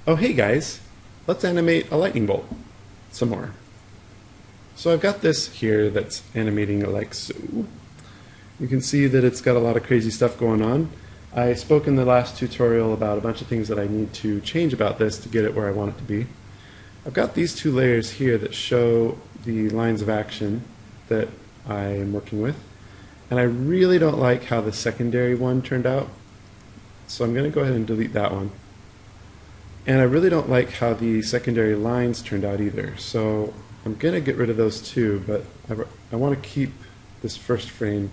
Oh hey guys, let's animate a lightning bolt some more. So I've got this here that's animating like so. You can see that it's got a lot of crazy stuff going on. I spoke in the last tutorial about a bunch of things that I need to change about this to get it where I want it to be. I've got these two layers here that show the lines of action that I am working with. And I really don't like how the secondary one turned out. So I'm going to go ahead and delete that one. And I really don't like how the secondary lines turned out either. So I'm going to get rid of those too, but I want to keep this first frame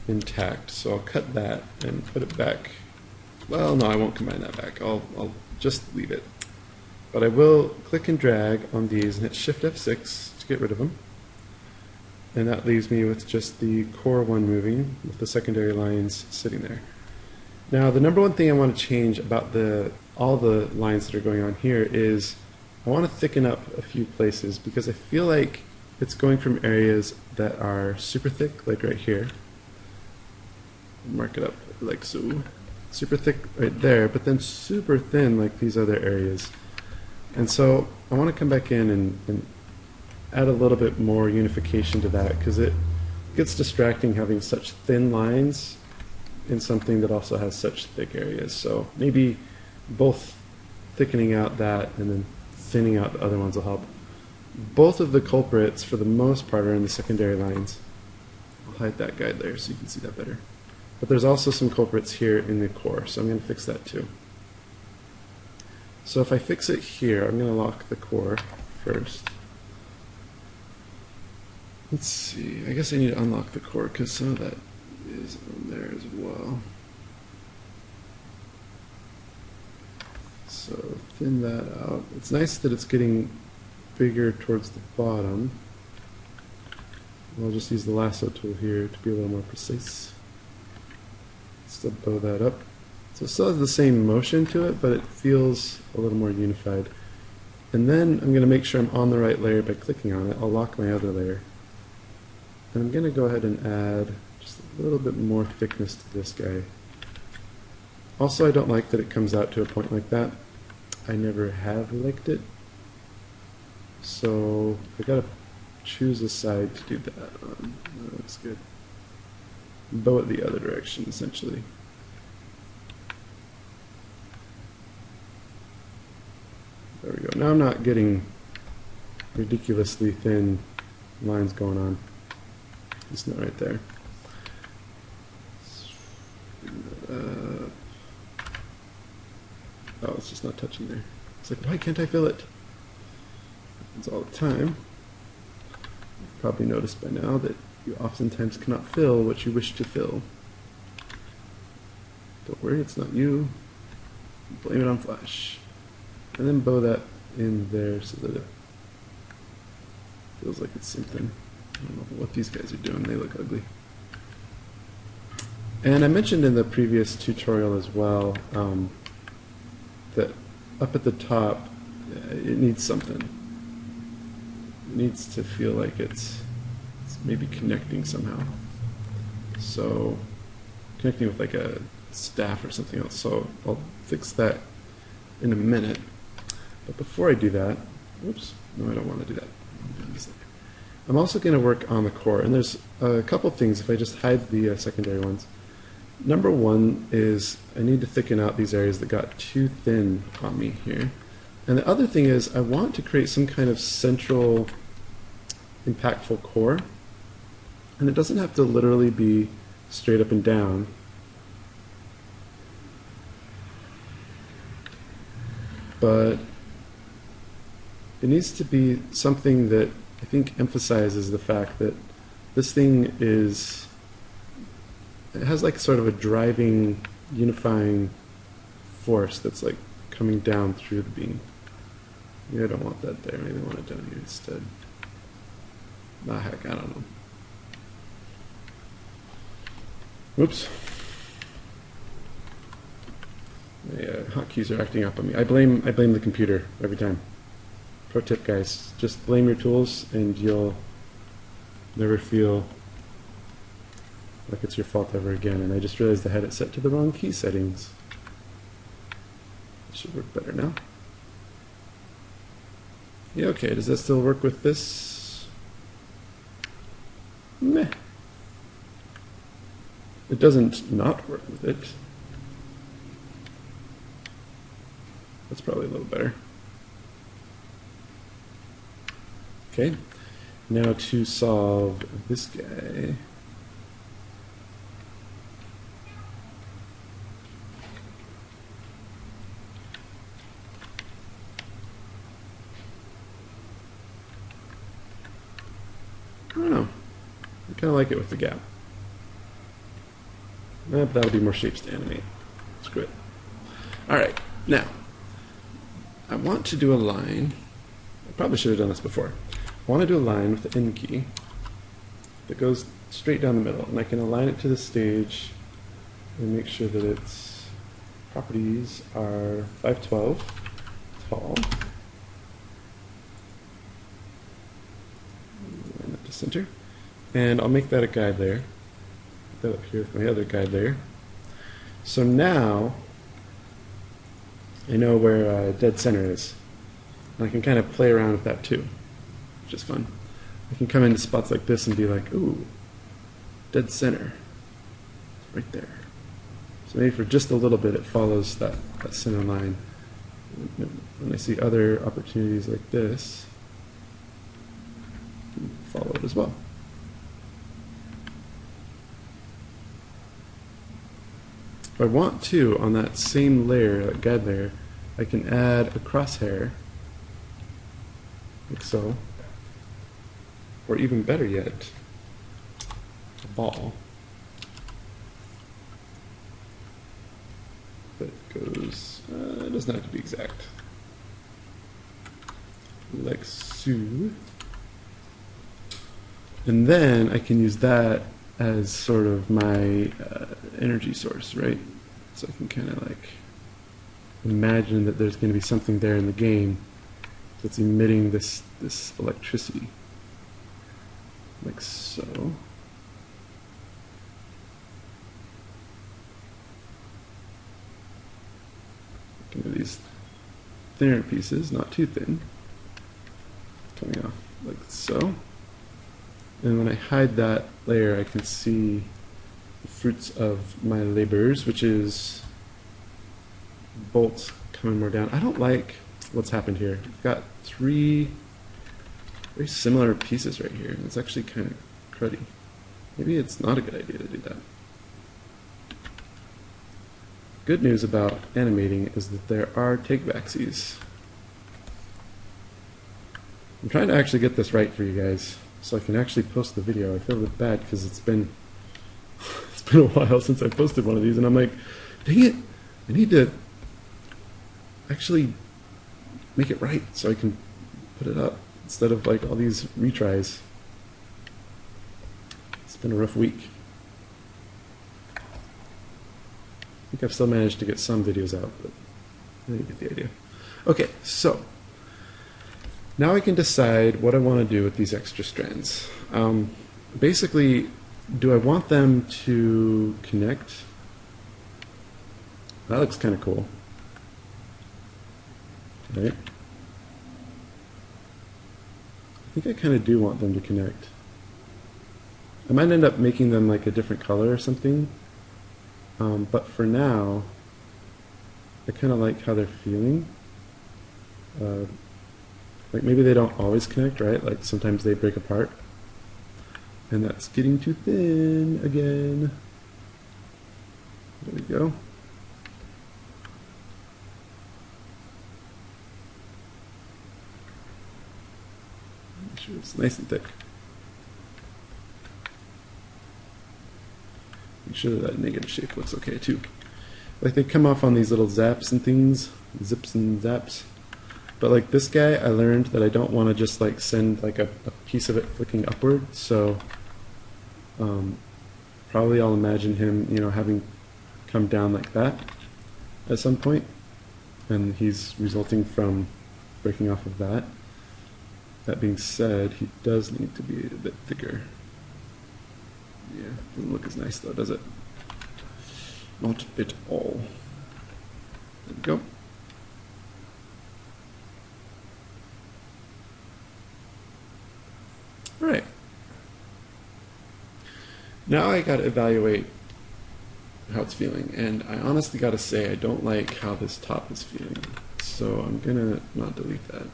intact. So I'll cut that and put it back. Well, no, I won't combine that back. I'll just leave it. But I will click and drag on these and hit Shift F6 to get rid of them. And that leaves me with just the core one moving with the secondary lines sitting there. Now the number one thing I want to change about all the lines that are going on here is I want to thicken up a few places because I feel like it's going from areas that are super thick, like right here. Mark it up like so. Super thick right there, but then super thin like these other areas. And so I want to come back in and add a little bit more unification to that because it gets distracting having such thin lines in something that also has such thick areas. So maybe both thickening out that and then thinning out the other ones will help. Both of the culprits for the most part are in the secondary lines. I'll hide that guide there so you can see that better. But there's also some culprits here in the core, so I'm going to fix that too. So if I fix it here, I'm going to lock the core first. Let's see, I guess I need to unlock the core because some of that is on there as well. So thin that out. It's nice that it's getting bigger towards the bottom. I'll just use the lasso tool here to be a little more precise. Still bow that up. So it still has the same motion to it, but it feels a little more unified. And then I'm going to make sure I'm on the right layer by clicking on it. I'll lock my other layer. And I'm going to go ahead and add just a little bit more thickness to this guy. Also, I don't like that it comes out to a point like that. I never have liked it. So I got to choose a side to do that on. That looks good. Bow it the other direction, essentially. There we go. Now I'm not getting ridiculously thin lines going on. It's not right there. Oh, it's just not touching there. It's like, why can't I fill it? Happens all the time. You've probably noticed by now that you oftentimes cannot fill what you wish to fill. Don't worry, it's not you. Blame it on Flash. And then bow that in there so that it feels like it's something. I don't know what these guys are doing, they look ugly. And I mentioned in the previous tutorial as well that up at the top it needs something. It needs to feel like it's maybe connecting somehow. So connecting with like a staff or something else. So I'll fix that in a minute. But before I do that, oops, no, I don't want to do that. I'm also going to work on the core, and there's a couple things if I just hide the secondary ones. Number one is I need to thicken out these areas that got too thin on me here. And the other thing is I want to create some kind of central impactful core. And it doesn't have to literally be straight up and down. But it needs to be something that I think emphasizes the fact that this thing it has like sort of a driving, unifying force that's like coming down through the beam. Maybe I don't want that there, maybe I want it down here instead. Ah, heck, I don't know. Whoops. My hotkeys are acting up on me. I blame the computer every time. Pro tip, guys, just blame your tools and you'll never feel like it's your fault ever again. And I just realized I had it set to the wrong key settings. It should work better now. Yeah, okay, does that still work with this? Meh. It doesn't not work with it. That's probably a little better. Okay, now to solve this guy. I don't know. I kind of like it with the gap. But that'll be more shapes to animate. Screw it. Alright, now, I want to do a line. I probably should have done this before. I want to do a line with the N key that goes straight down the middle. And I can align it to the stage and make sure that its properties are 512 tall. Line up to center. And I'll make that a guide layer. Put that up here with my other guide layer. So now I know where dead center is. And I can kind of play around with that too, which is fun. I can come into spots like this and be like, ooh, dead center. It's right there. So maybe for just a little bit it follows that center line. When I see other opportunities like this, follow it as well. If I want to, on that same layer, that guide layer, I can add a crosshair, like so, or even better yet, a ball that goes, it doesn't have to be exact, like so. And then I can use that as sort of my energy source, right? So I can kind of like imagine that there's going to be something there in the game that's emitting this electricity, like so. Can do these thinner pieces, not too thin, coming off like so. And when I hide that layer, I can see the fruits of my labors, which is bolts coming more down. I don't like what's happened here. I've got three very similar pieces right here, and it's actually kind of cruddy. Maybe it's not a good idea to do that. Good news about animating is that there are take-backsies. I'm trying to actually get this right for you guys, so I can actually post the video. I feel a bit bad because it's been a while since I posted one of these, and I'm like, dang it, I need to actually make it right so I can put it up instead of like all these retries. It's been a rough week. I think I've still managed to get some videos out, but you get the idea. Okay, so now I can decide what I want to do with these extra strands. Basically, do I want them to connect? That looks kind of cool, right? I think I kind of do want them to connect. I might end up making them like a different color or something, but for now, I kind of like how they're feeling. Like maybe they don't always connect, right? Like sometimes they break apart. And that's getting too thin again. There we go. Make sure it's nice and thick. Make sure that negative shape looks okay too. Like they come off on these little zaps and things, zips and zaps. But like this guy, I learned that I don't want to just like send like a piece of it flicking upward. So probably I'll imagine him, you know, having come down like that at some point, and he's resulting from breaking off of that. That being said, he does need to be a bit thicker. Yeah, doesn't look as nice though, does it? Not at all. There we go. Right. Now I gotta evaluate how it's feeling, and I honestly gotta say I don't like how this top is feeling. So I'm gonna not delete that.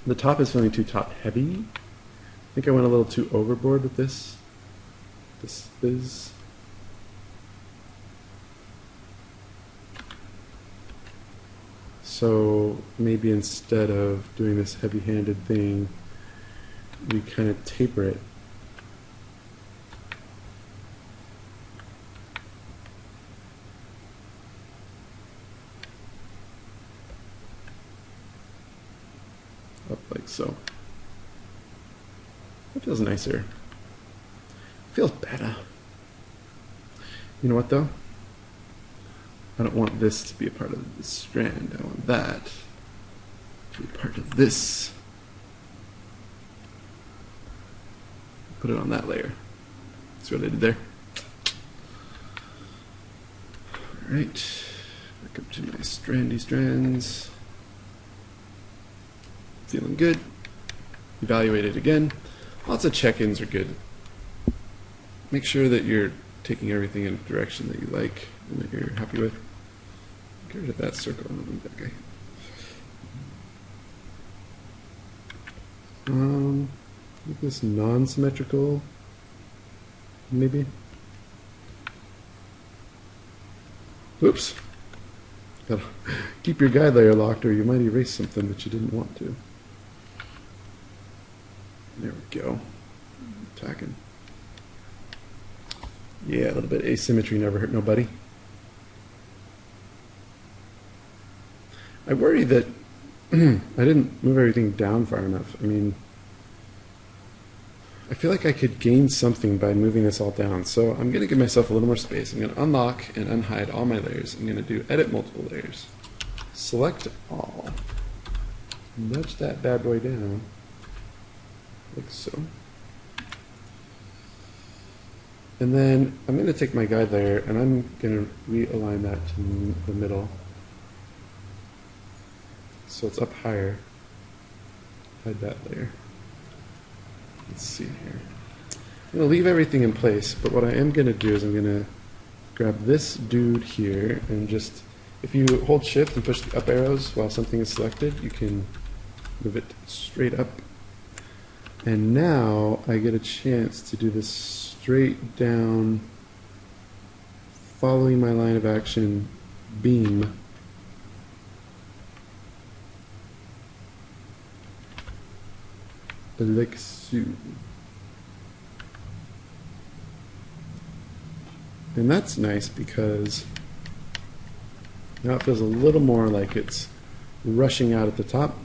The top is feeling too top heavy. I think I went a little too overboard with this fizz. So maybe instead of doing this heavy-handed thing, we kind of taper it. Up like so. That feels nicer. Feels better. You know what though? I don't want this to be a part of this strand. I want that to be part of this. Put it on that layer. See what I did there? Alright. Back up to my strandy strands. Feeling good. Evaluate it again. Lots of check-ins are good. Make sure that you're taking everything in a direction that you like and that you're happy with. Get rid of that circle. I don't need that guy. Make this non-symmetrical, maybe. Oops. Gotta keep your guide layer locked or you might erase something that you didn't want to. There we go. Attacking. Yeah, a little bit asymmetry never hurt nobody. I worry that I didn't move everything down far enough. I mean, I feel like I could gain something by moving this all down. So I'm going to give myself a little more space. I'm going to unlock and unhide all my layers. I'm going to do edit multiple layers. Select all. Nudge that bad boy down. Like so. And then I'm going to take my guide layer and I'm going to realign that to the middle. So it's up higher. Hide that layer. Let's see here. I'm going to leave everything in place, but what I am going to do is I'm going to grab this dude here and just, if you hold shift and push the up arrows while something is selected, you can move it straight up. And now I get a chance to do this straight down, following my line of action beam. Like so. And that's nice because now it feels a little more like it's rushing out at the top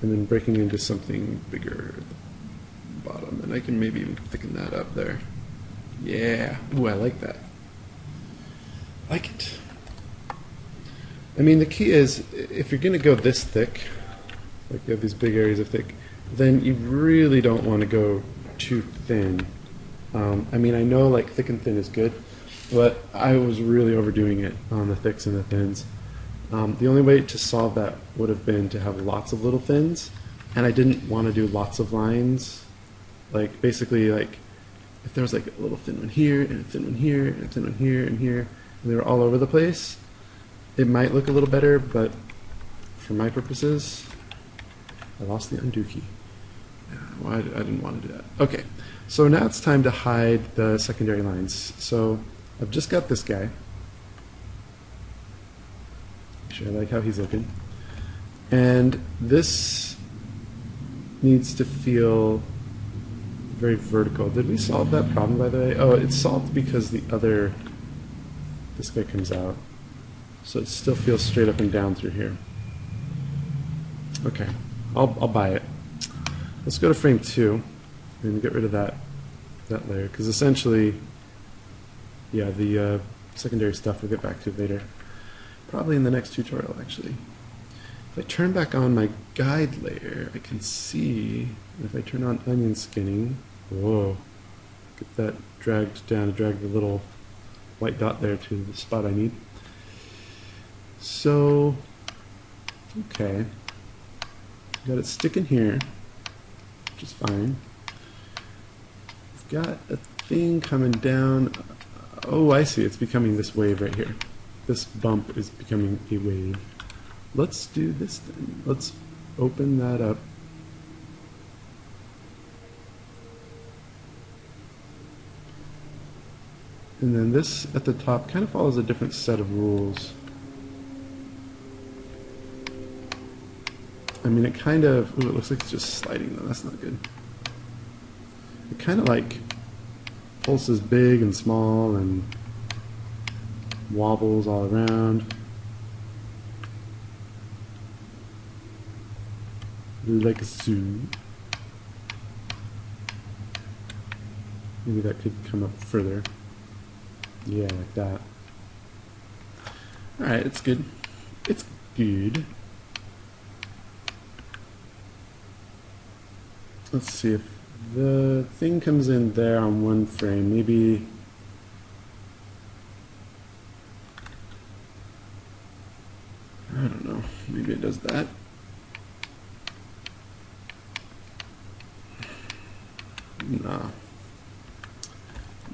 and then breaking into something bigger at the bottom. And I can maybe even thicken that up there. Yeah. Ooh, I like that. Like it. I mean, the key is if you're going to go this thick, like you have these big areas of thick, then you really don't want to go too thin. I mean, I know like thick and thin is good, but I was really overdoing it on the thicks and the thins. The only way to solve that would have been to have lots of little thins, and I didn't want to do lots of lines. Like basically, like if there was like a little thin one here and a thin one here and a thin one here and here, and they were all over the place, it might look a little better, but for my purposes, I lost the undo key. Well, I didn't want to do that. Okay, so now it's time to hide the secondary lines. So I've just got this guy. Actually, I like how he's looking. And this needs to feel very vertical. Did we solve that problem, by the way? Oh, it's solved because this guy comes out. So it still feels straight up and down through here. Okay, I'll buy it. Let's go to frame 2 and get rid of that layer, because essentially, yeah, the secondary stuff we'll get back to later. Probably in the next tutorial, actually. If I turn back on my guide layer, I can see, if I turn on onion skinning, whoa, get that dragged down, drag the little white dot there to the spot I need. So, okay. Got it sticking here, which is fine. We've got a thing coming down. Oh, I see. It's becoming this wave right here. This bump is becoming a wave. Let's do this then. Let's open that up. And then this at the top kind of follows a different set of rules. I mean, it kind of, ooh, it looks like it's just sliding though. That's not good. It kind of like pulses big and small and wobbles all around. Like a zoo. Maybe that could come up further. Yeah, like that. Alright, it's good. It's good. Let's see if the thing comes in there on one frame. Maybe I don't know. Maybe it does that. Nah.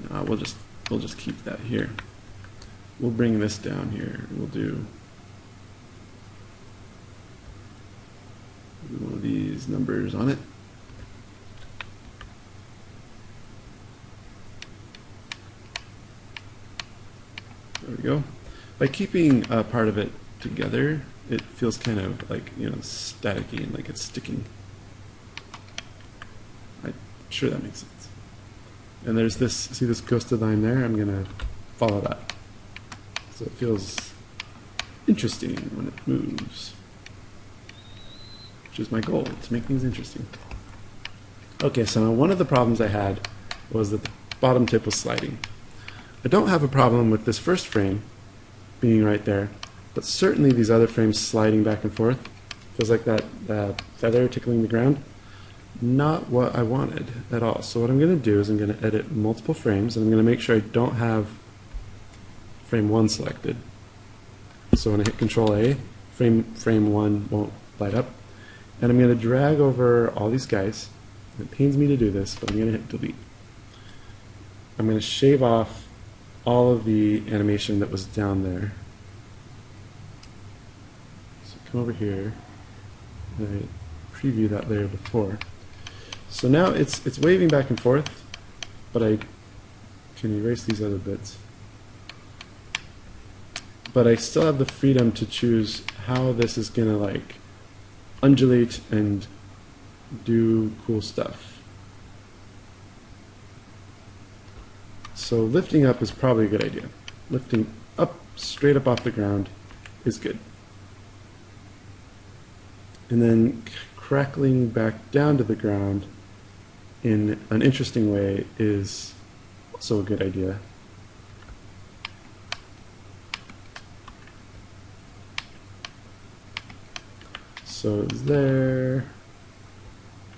Nah, we'll just keep that here. We'll bring this down here. We'll do one of these numbers on it. There we go. By keeping part of it together, it feels kind of like, you know, staticky and like it's sticking. I'm sure that makes sense. And there's this, see this ghosted line there? I'm going to follow that. So it feels interesting when it moves, which is my goal, to make things interesting. Okay, so one of the problems I had was that the bottom tip was sliding. I don't have a problem with this first frame being right there, but certainly these other frames sliding back and forth. Feels like that feather tickling the ground. Not what I wanted at all. So what I'm going to do is I'm going to edit multiple frames, and I'm going to make sure I don't have frame 1 selected. So when I hit Control A, frame 1 won't light up. And I'm going to drag over all these guys. It pains me to do this, but I'm going to hit delete. I'm going to shave off all of the animation that was down there. So come over here. I previewed that layer before. So now it's waving back and forth, but I can erase these other bits. But I still have the freedom to choose how this is going to like undulate and do cool stuff. So lifting up is probably a good idea. Lifting up, straight up off the ground is good. And then crackling back down to the ground in an interesting way is also a good idea. So it's there,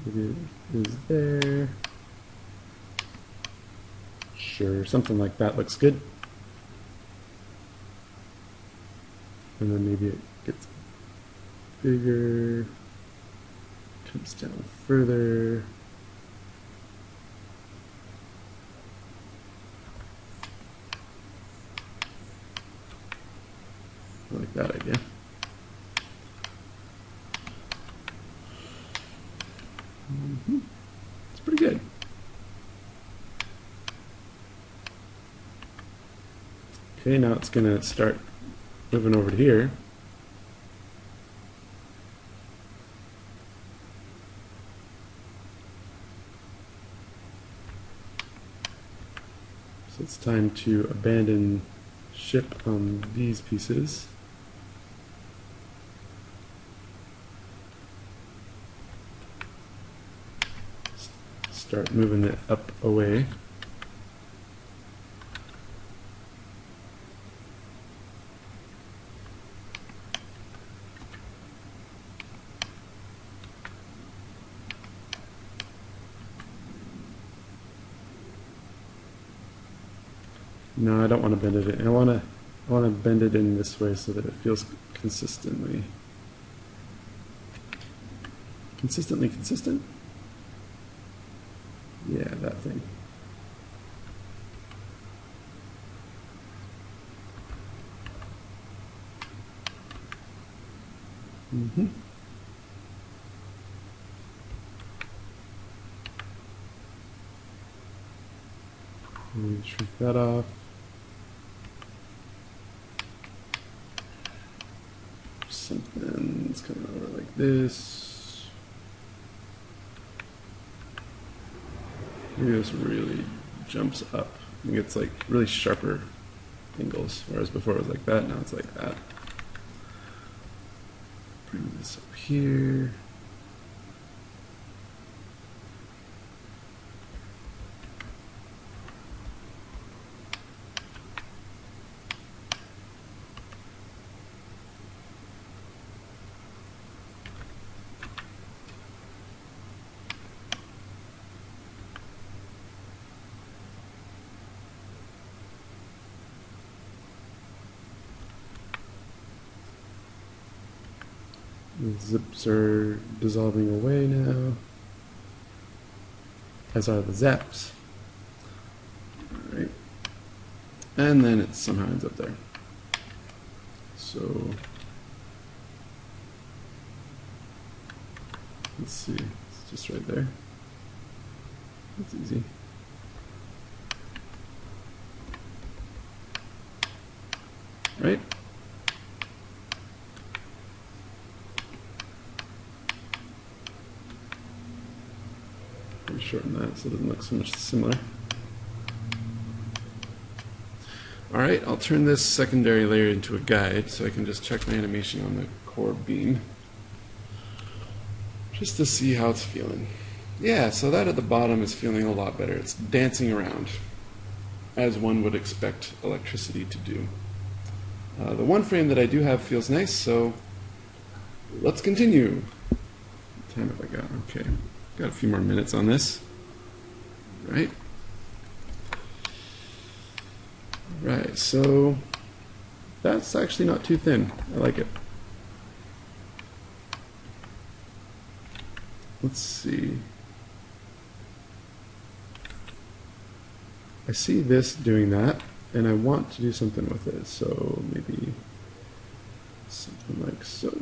it is there. Sure, something like that looks good. And then maybe it gets bigger, comes down further. I like that idea. It's pretty good. Okay, now it's going to start moving over to here. So it's time to abandon ship on these pieces. Start moving it up away. No, I don't want to bend it in. I want to bend it in this way so that it feels consistently. Consistently consistent? Yeah, that thing. Mm-hmm. Shrink that off. Something's coming over like this. Maybe this really jumps up and gets like really sharper angles, whereas before it was like that, now it's like that. Bring this up here. The zips are dissolving away now, as are the zaps. All right. And then it somehow ends up there. So let's see, it's just right there. That's easy. Right? Shorten that so it doesn't look so much similar. Alright, I'll turn this secondary layer into a guide so I can just check my animation on the core beam. Just to see how it's feeling. Yeah, so that at the bottom is feeling a lot better. It's dancing around, as one would expect electricity to do. The one frame that I do have feels nice, so let's continue. What time have I got? Okay. Got a few more minutes on this, right? Right, so that's actually not too thin. I like it. Let's see. I see this doing that, and I want to do something with it, so maybe something like so.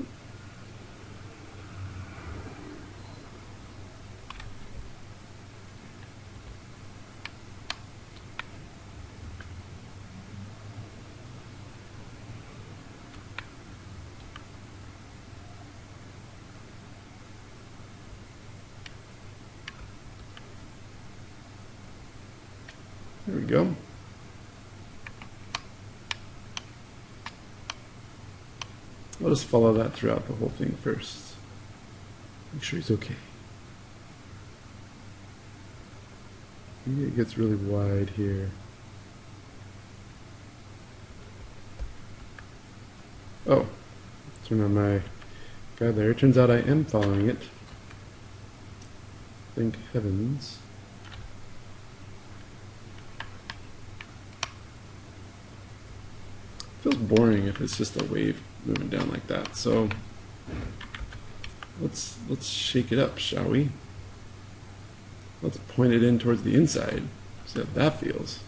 There we go. I'll just follow that throughout the whole thing first. Make sure he's okay. Maybe it gets really wide here. Oh, turn on my guide there. Turns out I am following it. Thank heavens. Feels boring if it's just a wave moving down like that. So let's shake it up, shall we? Let's point it in towards the inside. See how that feels.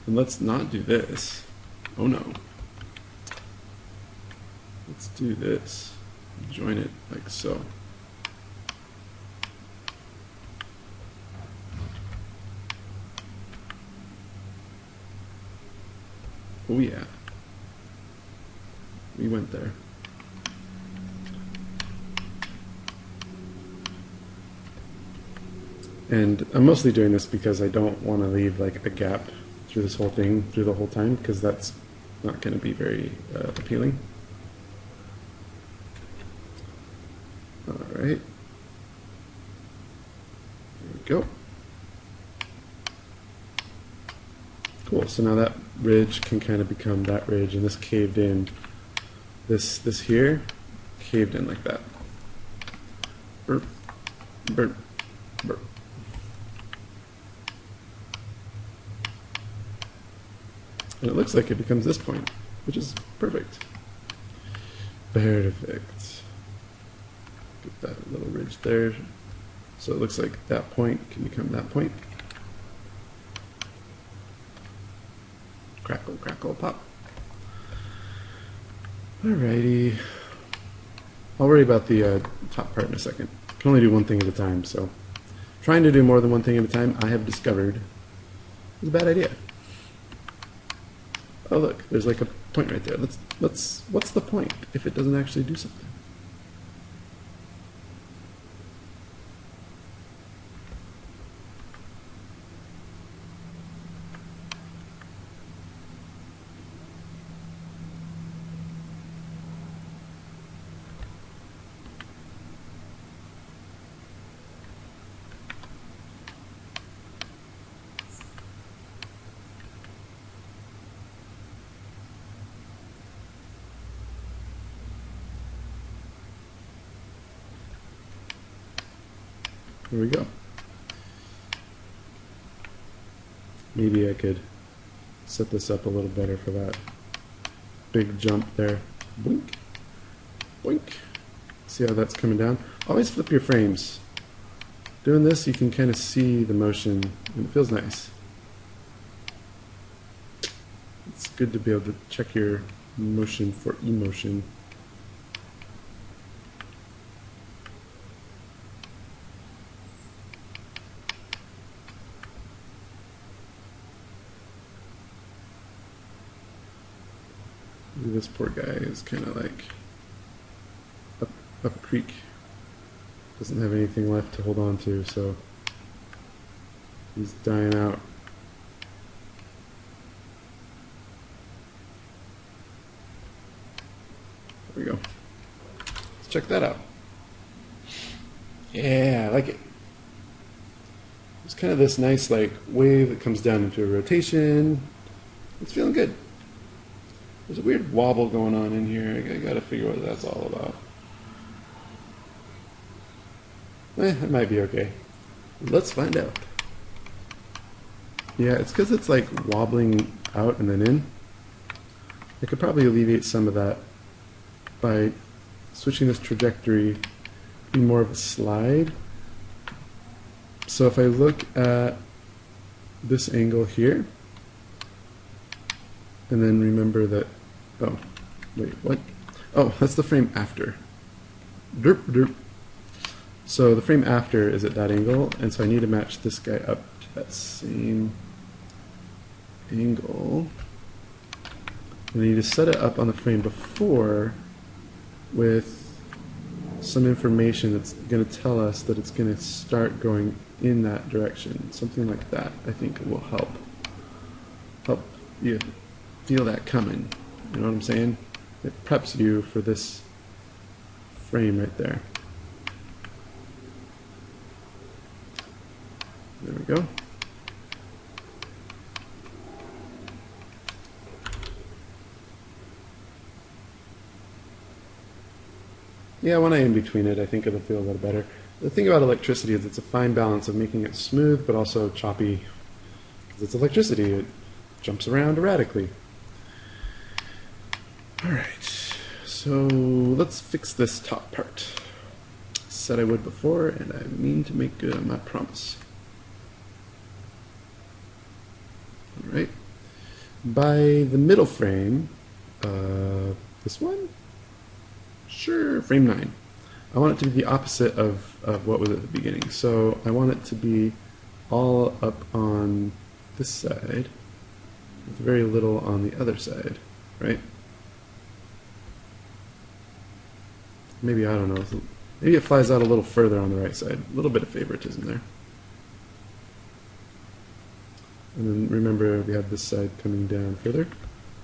And let's not do this. Oh no. Let's do this. Join it like so. Oh yeah, we went there. And I'm mostly doing this because I don't want to leave like a gap through this whole thing, through the whole time, because that's not going to be very appealing. All right, there we go. Cool, so now that ridge can kind of become that ridge, and this caved in, this here, caved in like that. Burp, burp, burp. And it looks like it becomes this point, which is perfect. Perfect. Get that little ridge there. So it looks like that point can become that point. Crackle, crackle, pop. Alrighty. I'll worry about the top part in a second. I can only do one thing at a time, so trying to do more than one thing at a time, I have discovered, is a bad idea. Oh look, there's like a point right there. What's the point if it doesn't actually do something? Here we go. Maybe I could set this up a little better for that big jump there. Boink, boink. See how that's coming down? Always flip your frames. Doing this, you can kind of see the motion, and it feels nice. It's good to be able to check your motion for emotion. This poor guy is kind of like up creek. Doesn't have anything left to hold on to, so he's dying out. There we go. Let's check that out. Yeah, I like it. It's kind of this nice like wave that comes down into a rotation. It's feeling good. There's a weird wobble going on in here. I gotta figure out what that's all about. It might be okay. Let's find out. Yeah, it's because it's like wobbling out and then in. I could probably alleviate some of that by switching this trajectory to be more of a slide. So if I look at this angle here, and then remember that, oh, wait, what? Oh, that's the frame after. Derp, derp. So the frame after is at that angle, and so I need to match this guy up to that same angle. And I need to set it up on the frame before with some information that's going to tell us that it's going to start going in that direction. Something like that, I think, will help you feel that coming. You know what I'm saying? It preps you for this frame right there. There we go. Yeah, when I in between it, I think it'll feel a little better. The thing about electricity is it's a fine balance of making it smooth but also choppy. Because it's electricity, it jumps around erratically. Alright, so let's fix this top part. Said I would before, and I mean to make good on my promise. Alright, by the middle frame, this one? Sure, frame 9. I want it to be the opposite of what was at the beginning. So I want it to be all up on this side, with very little on the other side, right? Maybe, I don't know, maybe it flies out a little further on the right side. A little bit of favoritism there. And then remember we have this side coming down further.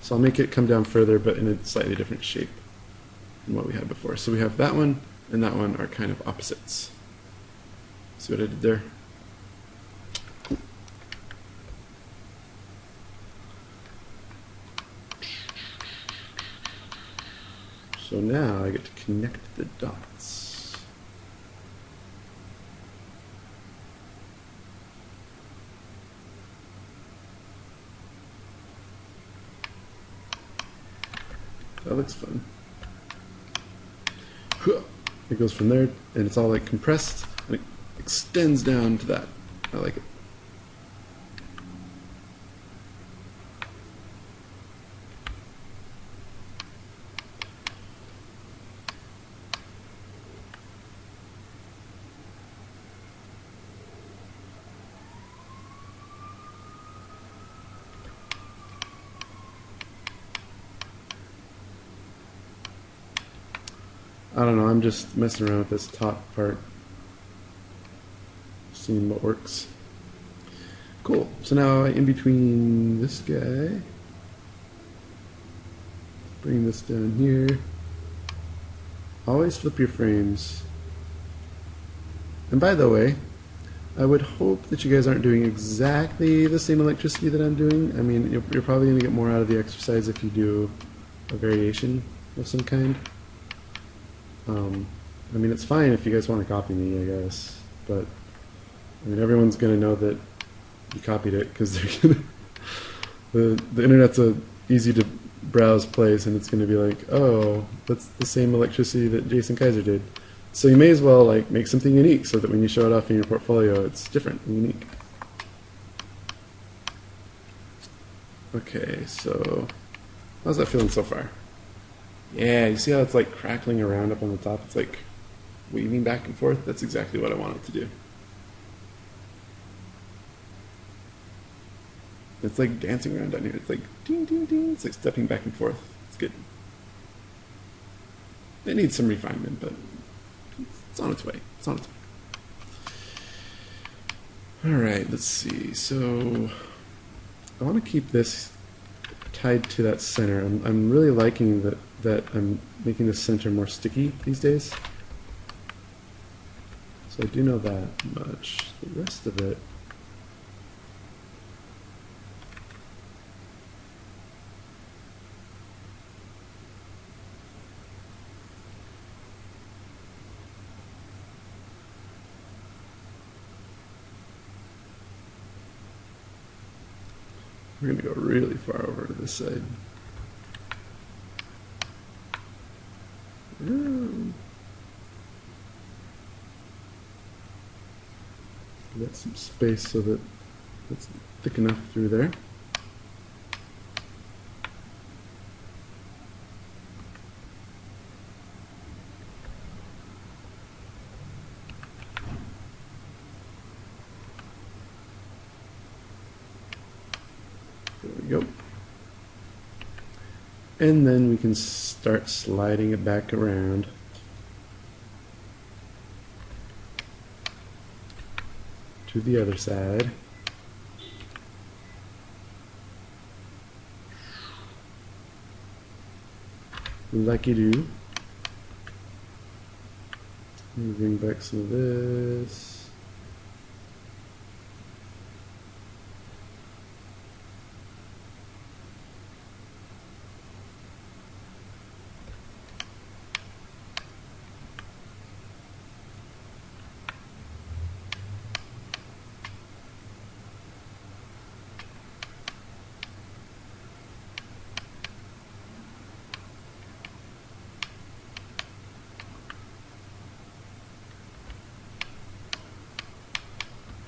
So I'll make it come down further but in a slightly different shape than what we had before. So we have that one and that one are kind of opposites. See what I did there? So now I get to connect the dots. That looks fun. It goes from there, and it's all like compressed, and it extends down to that. I like it. I don't know, I'm just messing around with this top part, seeing what works. Cool, so now in between this guy, bring this down here. Always flip your frames. And by the way, I would hope that you guys aren't doing exactly the same electricity that I'm doing. I mean, you're probably going to get more out of the exercise if you do a variation of some kind. I mean, it's fine if you guys want to copy me, I guess, but I mean, everyone's going to know that you copied it because they're gonna the internet's a easy to browse place, and it's going to be like, oh, that's the same electricity that Jason Kaiser did. So you may as well like make something unique so that when you show it off in your portfolio, it's different and unique. Okay, so how's that feeling so far? Yeah, you see how it's like crackling around up on the top? It's like weaving back and forth. That's exactly what I want it to do. It's like dancing around down here. It's like ding, ding, ding. It's like stepping back and forth. It's good. It needs some refinement, but it's on its way. It's on its way. All right, let's see. So I want to keep this tied to that center. I'm really liking that I'm making the center more sticky these days. So I do know that much. The rest of it, we're going to go really far over to this side. Give that some space so that it's thick enough through there. There we go. And then we can start sliding it back around. To the other side. Like you do. Bring back some of this.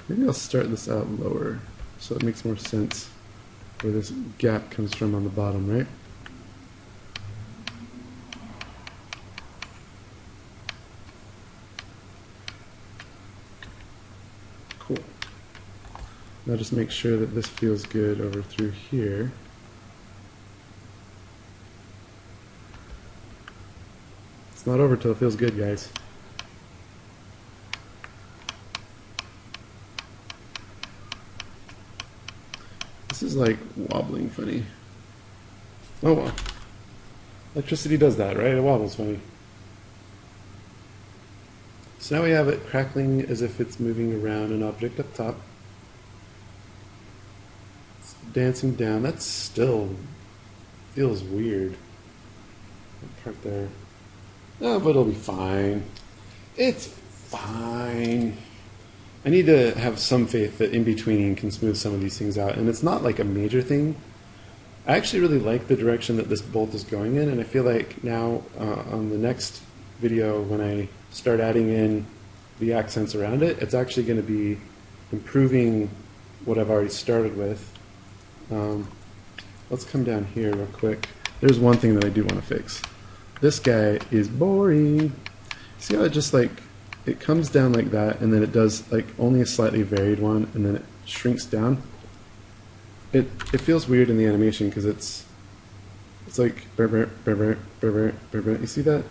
Maybe I'll start this out lower so it makes more sense where this gap comes from on the bottom, right? Cool. Now just make sure that this feels good over through here. It's not over till it feels good, guys. This is like wobbling funny. Oh well. Electricity does that, right? It wobbles funny. So now we have it crackling as if it's moving around an object up top. It's dancing down. That still feels weird. That part there. Oh, but it'll be fine. It's fine. I need to have some faith that in-betweening can smooth some of these things out, and it's not like a major thing. I actually really like the direction that this bolt is going in, and I feel like now on the next video when I start adding in the accents around it, it's actually going to be improving what I've already started with. Let's come down here real quick. There's one thing that I do want to fix. This guy is boring. See how it just like, it comes down like that, and then it does like only a slightly varied one, and then it shrinks down. It feels weird in the animation because it's like burr, burr, burr, burr. You see that?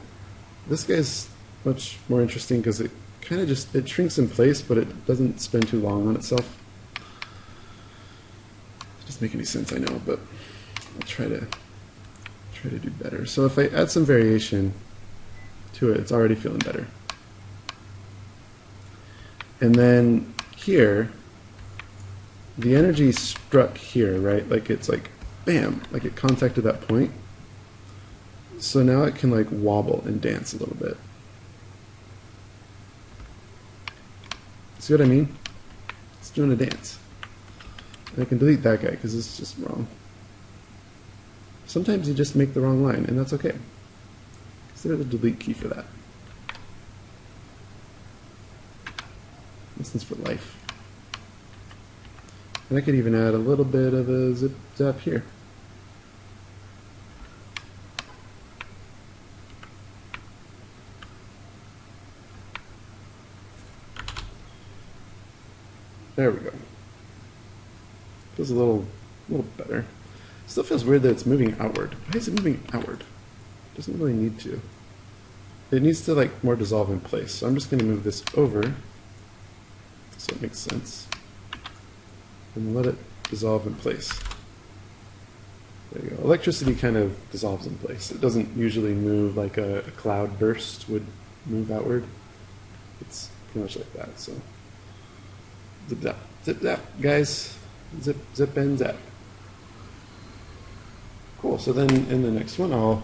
This guy's much more interesting because it kind of just, it shrinks in place, but it doesn't spend too long on itself. It doesn't make any sense, I know, but I'll try to do better. So if I add some variation to it, it's already feeling better. And then here, the energy struck here, right? Like it's like, bam, like it contacted that point. So now it can like wobble and dance a little bit. See what I mean? It's doing a dance. And I can delete that guy because it's just wrong. Sometimes you just make the wrong line, and that's okay. Consider the delete key for that. This one's for life. And I could even add a little bit of a zip zap here. There we go. Feels a little better. Still feels weird that it's moving outward. Why is it moving outward? It doesn't really need to. It needs to like more dissolve in place. So I'm just going to move this over so it makes sense. And let it dissolve in place. There you go. Electricity kind of dissolves in place. It doesn't usually move like a cloud burst would move outward. It's pretty much like that. So zip zap, guys. Zip zip and zap. Cool. So then in the next one, I'll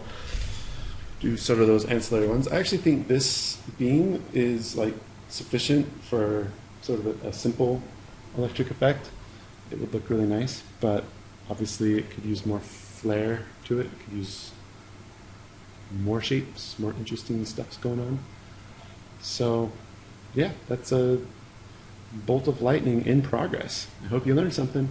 do sort of those ancillary ones. I actually think this beam is like sufficient for sort of a simple electric effect. It would look really nice, but obviously it could use more flair to it. It could use more shapes, more interesting stuff's going on. So yeah, that's a bolt of lightning in progress. I hope you learned something.